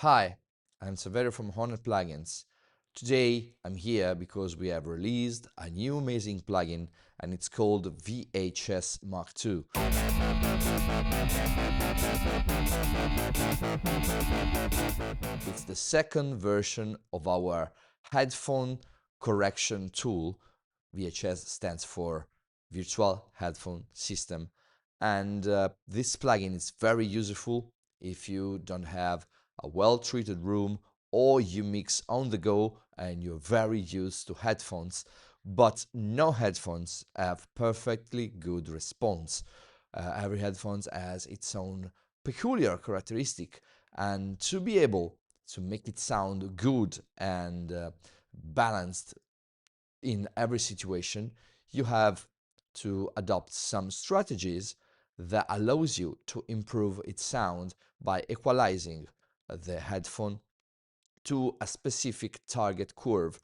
Hi, I'm Severo from HoRNet Plugins. Today I'm here because we have released a new amazing plugin and it's called VHS MK2. It's the second version of our headphone correction tool. VHS stands for Virtual Headphone System. And this plugin is very useful if you don't have a well-treated room or you mix on the go and you're very used to headphones, but no headphones have perfectly good response. Every headphones has its own peculiar characteristic, and to be able to make it sound good and balanced in every situation, you have to adopt some strategies that allows you to improve its sound by equalizing the headphone to a specific target curve.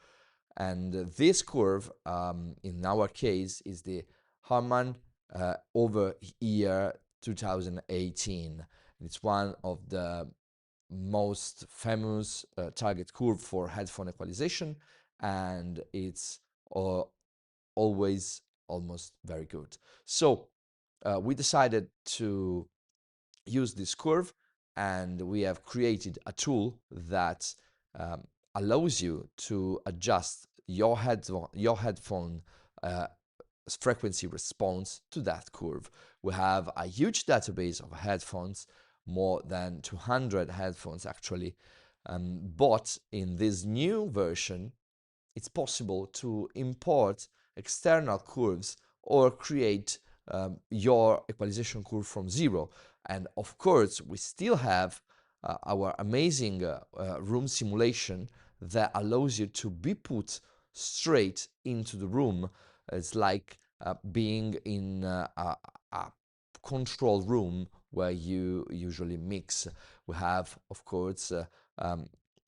And this curve, in our case, is the Harman Over-Ear 2018. It's one of the most famous target curve for headphone equalization, and it's always almost very good. So we decided to use this curve, and we have created a tool that um, allows you to adjust your headphone frequency response to that curve. We have a huge database of headphones, more than 200 headphones actually, but in this new version it's possible to import external curves or create your equalization curve from zero. And of course, we still have our amazing room simulation that allows you to be put straight into the room. It's like being in a control room where you usually mix. We have, of course,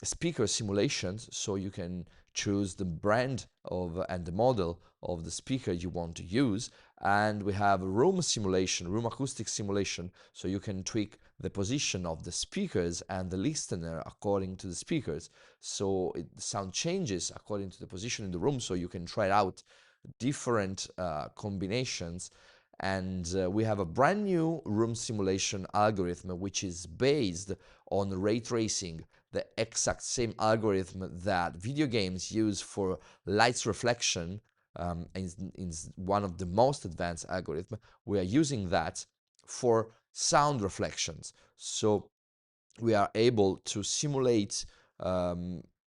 speaker simulations, so you can choose the brand of and the model of the speaker you want to use. And we have room simulation, room acoustic simulation, so you can tweak the position of the speakers and the listener according to the speakers, so the sound changes according to the position in the room, so you can try out different combinations. And we have a brand new room simulation algorithm which is based on ray tracing, the exact same algorithm that video games use for light reflection. Is one of the most advanced algorithms. We are using that for sound reflections. So we are able to simulate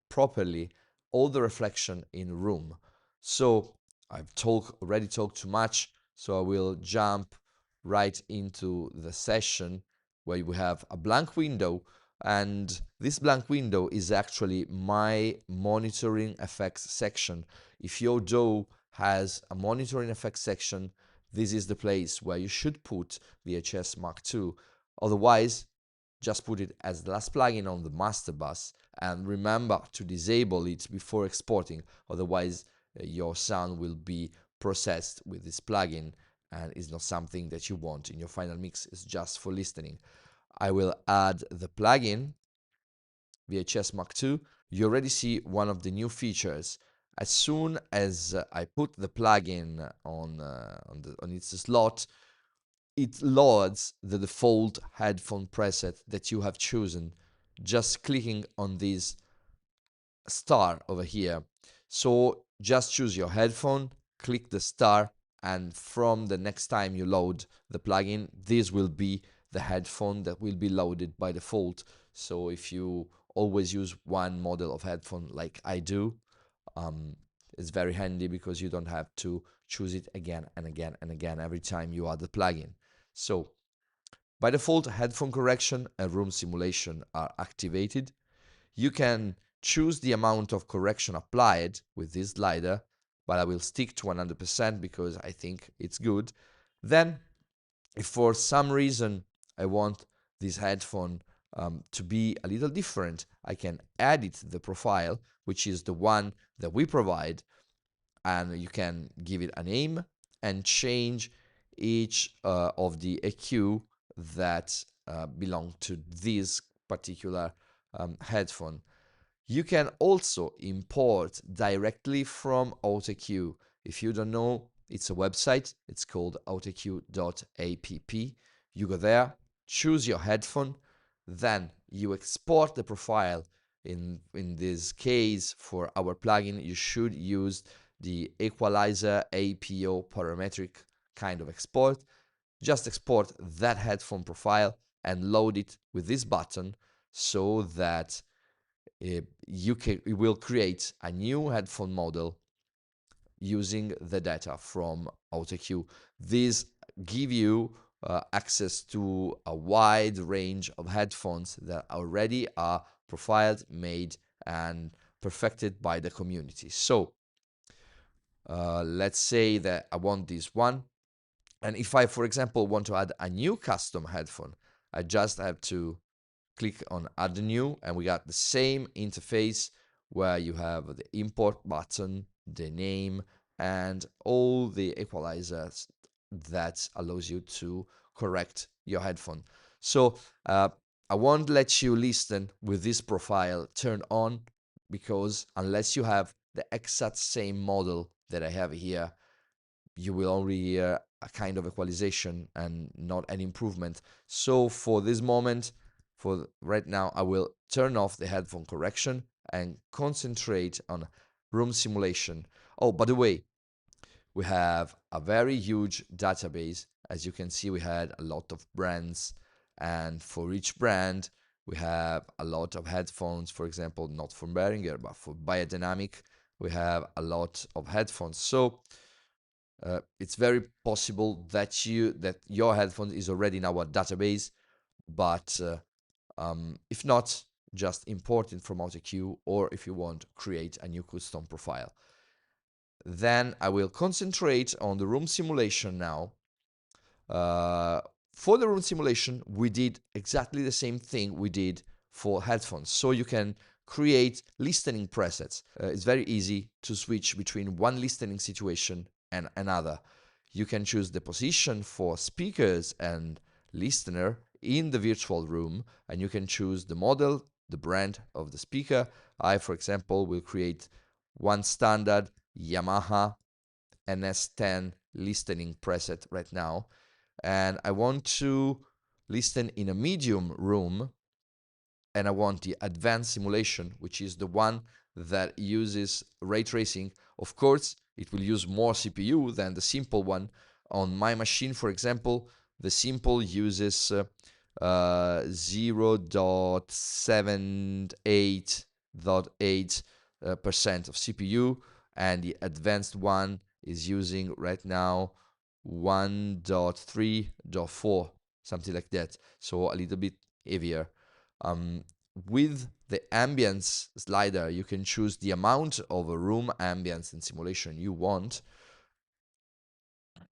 properly all the reflection in a room. So I've already talked too much, so I will jump right into the session where we have a blank window, and this blank window is actually my monitoring effects section. If your DAW has a monitoring effects section, this is the place where you should put VHS MK2. Otherwise, just put it as the last plugin on the master bus, and remember to disable it before exporting, otherwise your sound will be processed with this plugin and is not something that you want in your final mix. It's just for listening. I will add the plugin VHS MK2. You already see one of the new features. As soon as I put the plugin on its slot, it loads the default headphone preset that you have chosen, just clicking on this star over here. So just choose your headphone, click the star, and from the next time you load the plugin, this will be the headphone that will be loaded by default. So if you always use one model of headphone like I do, it's very handy because you don't have to choose it again and again and again every time you add the plugin. So by default, headphone correction and room simulation are activated. You can choose the amount of correction applied with this slider, but I will stick to 100% because I think it's good. Then, if for some reason I want this headphone to be a little different, I can edit the profile, which is the one that we provide, and you can give it a name and change each of the EQ that belong to this particular headphone. You can also import directly from AutoEQ. If you don't know, it's a website. It's called AutoEQ.app. You go there, choose your headphone, then you export the profile. In this case, for our plugin, you should use the equalizer APO parametric kind of export. Just export that headphone profile and load it with this button so that you will create a new headphone model using the data from AutoEQ. These give you access to a wide range of headphones that already are profiled, made, and perfected by the community. So let's say that I want this one. And if I, for example, want to add a new custom headphone, I just have to click on add new, and we got the same interface where you have the import button, the name, and all the equalizers that allows you to correct your headphone. So I won't let you listen with this profile turned on, because unless you have the exact same model that I have here, you will only hear a kind of equalization and not an improvement. So for this moment, for right now, I will turn off the headphone correction and concentrate on room simulation. Oh, by the way, we have a very huge database. As you can see, we had a lot of brands, and for each brand, we have a lot of headphones. For example, not from Behringer, but for Biodynamic, we have a lot of headphones. So it's very possible that your headphone is already in our database, but if not, just import it from AutoEQ, or if you want, create a new custom profile. Then I will concentrate on the room simulation now. For the room simulation, we did exactly the same thing we did for headphones. So you can create listening presets. It's very easy to switch between one listening situation and another. You can choose the position for speakers and listener in the virtual room, and you can choose the model, the brand of the speaker. I, for example, will create one standard Yamaha NS10 listening preset right now, and I want to listen in a medium room, and I want the advanced simulation, which is the one that uses ray tracing. Of course, it will use more CPU than the simple one. On my machine, for example, the simple uses 0.78.8% of CPU, and the advanced one is using right now 1.3.4, something like that, so a little bit heavier. With the ambience slider, you can choose the amount of a room ambience and simulation you want.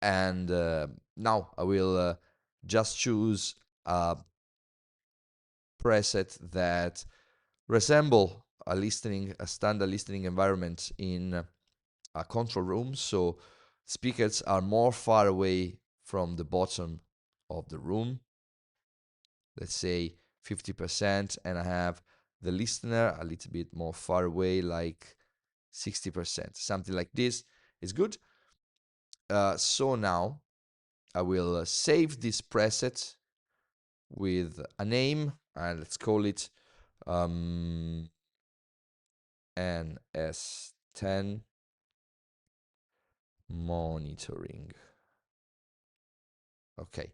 And now I will just choose a preset that resemble a standard listening environment in a control room. So speakers are more far away from the bottom of the room, let's say 50%, and I have the listener a little bit more far away, like 60%, something like this is good. So now I will save this preset with a name, and let's call it NS10 monitoring. Okay,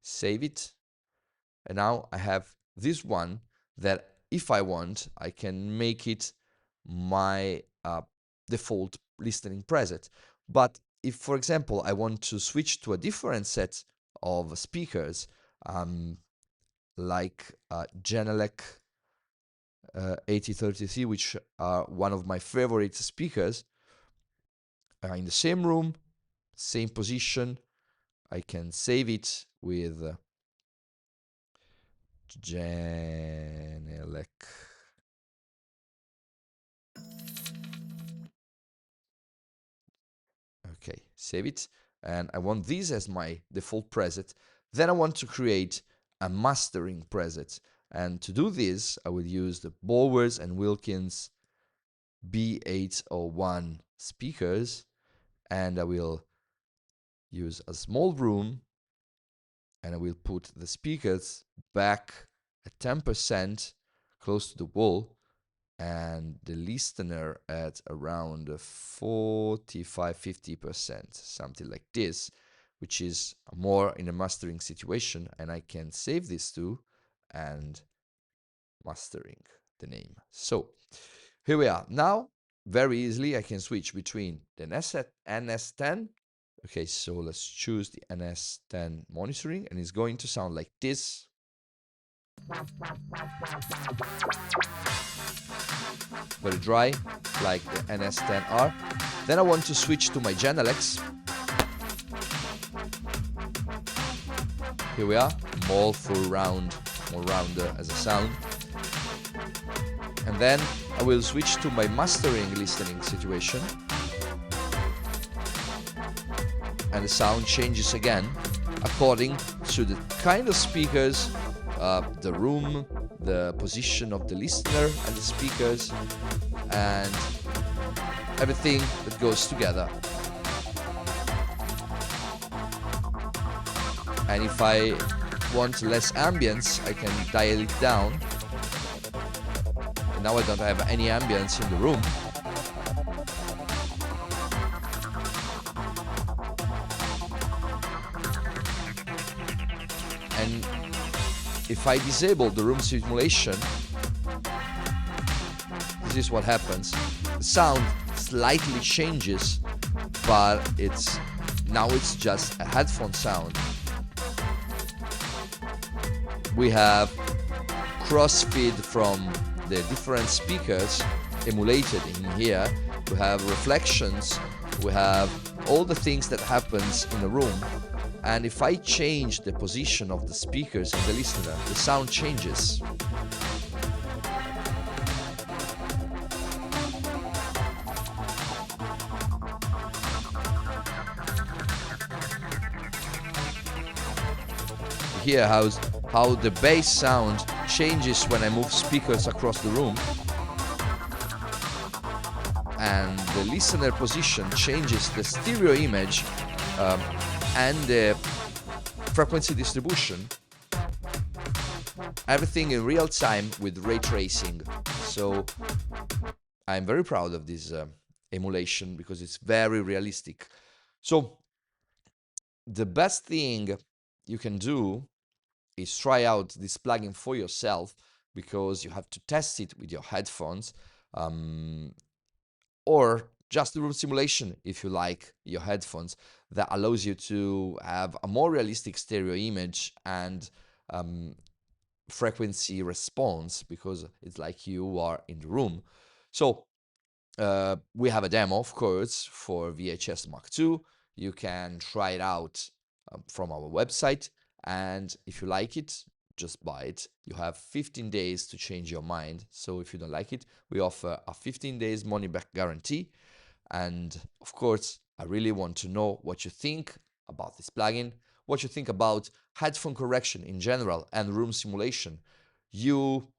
save it. And now I have this one that if I want, I can make it my default listening preset. But if, for example, I want to switch to a different set of speakers, like Genelec 8033, which are one of my favorite speakers, in the same room, same position, I can save it with Genelec. Okay, save it. And I want this as my default preset. Then I want to create a mastering preset. And to do this, I will use the Bowers and Wilkins B801 speakers, and I will use a small room, and I will put the speakers back at 10% close to the wall, and the listener at around 45-50%, something like this, which is more in a mastering situation. And I can save this too and mastering the name. So here we are. Now, very easily, I can switch between the NS10. Okay, so let's choose the NS10 monitoring, and it's going to sound like this. Very dry, like the NS10R. Then I want to switch to my Genelecs. Here we are, more full round, more rounder as a sound. And then I will switch to my mastering listening situation. And the sound changes again according to the kind of speakers, the room, the position of the listener and the speakers, and everything that goes together. And if I want less ambience, I can dial it down. And now I don't have any ambience in the room. And if I disable the room simulation, this is what happens. The sound slightly changes, but now it's just a headphone sound. We have crossfeed from the different speakers emulated in here. We have reflections, we have all the things that happens in a room. And if I change the position of the speakers and the listener, the sound changes. Hear how the bass sound changes when I move speakers across the room. And the listener position changes the stereo image and the frequency distribution. Everything in real time with ray tracing. So I'm very proud of this emulation because it's very realistic. So the best thing you can do is try out this plugin for yourself, because you have to test it with your headphones, or just the room simulation if you like your headphones, that allows you to have a more realistic stereo image and frequency response, because it's like you are in the room. So we have a demo, of course, for VHS MK2. You can try it out from our website, and if you like it, just buy it. You have 15 days to change your mind. So if you don't like it, we offer a 15 days money back guarantee. And of course, I really want to know what you think about this plugin, what you think about headphone correction in general and room simulation. You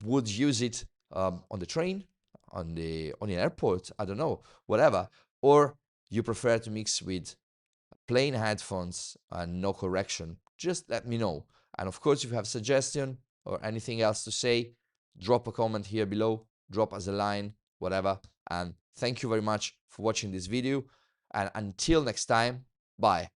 would use it on the train, on the airport, I don't know, whatever, or you prefer to mix with plain headphones and no correction. Just let me know. And of course, if you have suggestion or anything else to say, drop a comment here below, drop us a line, whatever. And thank you very much for watching this video. And until next time, bye.